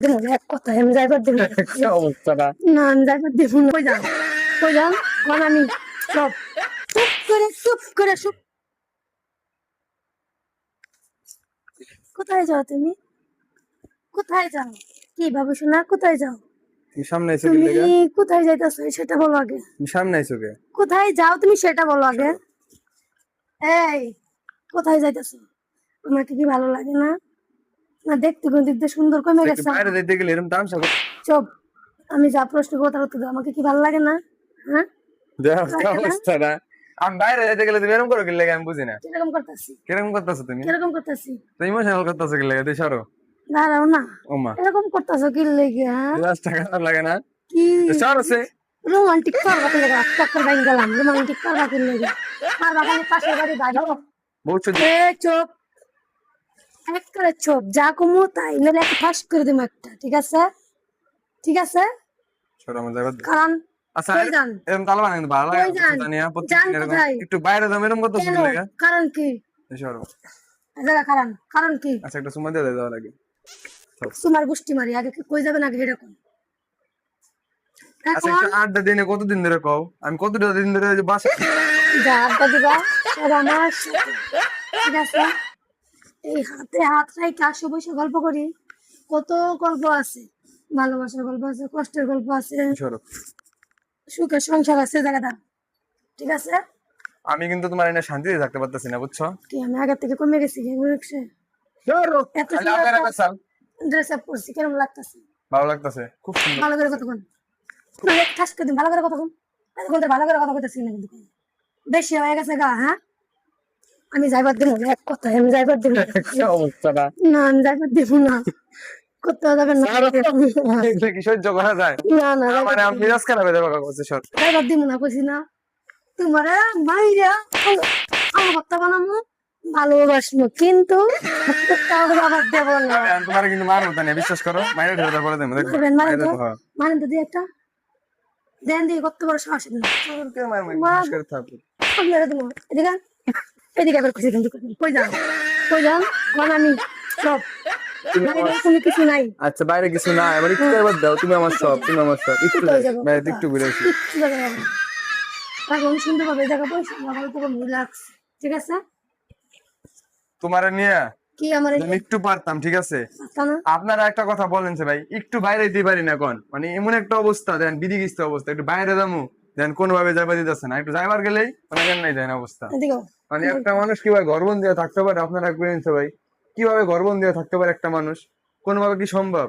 এক কথা আমি যাইবার দেব কি অবস্থাটা না, আমি যাইবার দেব না। কই যান কোন আমি সব চুপ করে কোথায় যাও তুমি? কোথায় যাও? কি ভাবো শোনা, কোথায় যাও? তুমি সামনে আইছো কি তুমি লাগা? কোথায় যাইতেছো সেটা বলো আগে। তুমি সামনে আইছো কে? কোথায় যাও তুমি সেটা বলো আগে। এই কোথায় যাইতেছো? তোমাকে কি ভালো লাগে না? না দেখতে কোন দিক দিয়ে সুন্দর কমে একটু গেছে? বাইরে যাইতে গেলে এরকম তামসা করো। চুপ। আমি যা প্রশ্ন কথা উত্তর দাও। আমাকে কি ভালো লাগে না? হ্যাঁ দেখো কি লাগে না? অবস্থাটা। আমি বাইরে যাইতে গেলে তুমি এরকম করো কি লাগা? আমি বুঝি না। কিরকম করতেছি? কিরকম করতেছো তুমি? কিরকম করতেছি? তুমি ইমোশনাল করতেছো কি লাগা? তুই সরো। দাঁড়াও না। ওমা এরকম করতেছো কি লেগে? হ্যাঁ লাস্ট খারাপ লাগে না? কি সরো সে। রোমান্টিক করবা কি লেগে? চক্কর বাইন গেলাম রোমান্টিক করবা কি লেগে? আর বাগানে পাশের বাড়ি বাড়ি। বলছো এ চুপ। এক করে চুপ, যা কমু তাই নইলে একটা ফাঁস করে দিবো একটা, ঠিক আছে? ঠিক আছে? সরো আমার যাইবার দে। কারণ আচ্ছা কই যান? এরকম তালা বানাই কিন্তু ভালো লাগে কই যান? জানিয়া যান প্রত্যেকদিন এরকম কোথায়? একটু বাইরে যাও এরকম করতেছো কেন? কি লাগা? কারণ কি? সরো। দাদা কারণ কারণ কি? আচ্ছা একটা সময় দিয়ে দেওয়া লাগে। তোমার গোষ্ঠী মারি আগে কই যাবেন আগে এরকম। আচ্ছা এখন একটা আড্ডা দিনে কতদিন ধরে কও? আমি কতটা দিন ধরে যে বাসা যা আড্ডা দিবা সব আমার সাথে, ঠিক আছে? এই হাতে হাত রেখে আসো, বসে গল্প করি। কত গল্প আছে, ভালোবাসার গল্প আছে, কষ্টের গল্প আছে, সরো। সুখের সংসার আছে জায়গাটা, ঠিক আছে? আমি কিন্তু তোমার এনে শান্তিতে থাকতে পারতেছি না বুঝছো? কি আমি আগের থেকে কমে গেছি কি রিক্সে? সরো। এত খালি সুন্দর আপনারা একটা পেছাল। ড্রেস আপ করছি, কেমন লাগতেছে? ভালো লাগতেছে খুব সুন্দর। ভালো করে কতক্ষণ ঠাস করে দিন, ভালো করে কতক্ষণ এতক্ষণ ধরে ভালো করে কথা কইতেছি না কিন্তু বেশি হয়ে গেছে গা। হ্যাঁ আমি যাইবার দেবো না, এক কথা আমি যাইবার দেবো না। কি অবস্থাটা। না আমি যাইবার দেবো না, করতে যাবেন না। এগুলো কি সহ্য করা যায়? না না মানে আমি মিজাজ খারাপ হয়ে যাবো কাগজে সর। যাইবার দেবো না, কইছি না তোমার মাইরা আমার হত্যা বানাবো, ভালোবাসবো কিন্তু আবার দেবো না। আমি তোমার কিন্তু মারবো তা নিয়ে বিশ্বাস করো মাইরে ঢেলে তারপরে দেবো দেখো মারবেন, মারেন মাইরে তো, দেবো হ্যাঁ। মারেন তো দিয়ে একটা দেন দিয়ে কত বড় সাহস না। কে মারবো বিশ্বাস করে থাকো। আমি মেরে দেবো। এদিকে আন। এদিকে আবার খুশি কিন্তু কই যান? কই যান? মানে আমি সব বাইরে কোনো কিছু নাই। আচ্ছা বাইরে কিছু না এবার একটু এবার দাও তুমি আমার সব তুমি আমার সব একটু কোথায় যাবো? বাইরে একটু ঘুরে আসি। কিচ্ছু জায়গা যাবো না। এখন সুন্দরভাবে জায়গা পয়সা আমার পুরো রিল্যাক্স, ঠিক আছে? তোমারে নিয়ে কি আমার আমি একটু পারতাম ঠিক আছে। না আপনারা একটা কথা বলেন যে ভাই একটু বাইরে দিতে পারি না কোন মানে এমন একটা অবস্থা দেন বিধিগিস্ত অবস্থা একটু বাইরে যাবো দেন কোনোভাবে যাইবা দিতেছে না একটু যাইবার গেলেই মানে কেন নাই দেন অবস্থা এদিকে মানে একটা মানুষ কিভাবে গর্বন দিয়ে থাকতে পারে আপনারা বলেন ভাই কিভাবে গর্বন দিয়ে থাকতে পারে একটা মানুষ কোনোভাবে কি সম্ভব?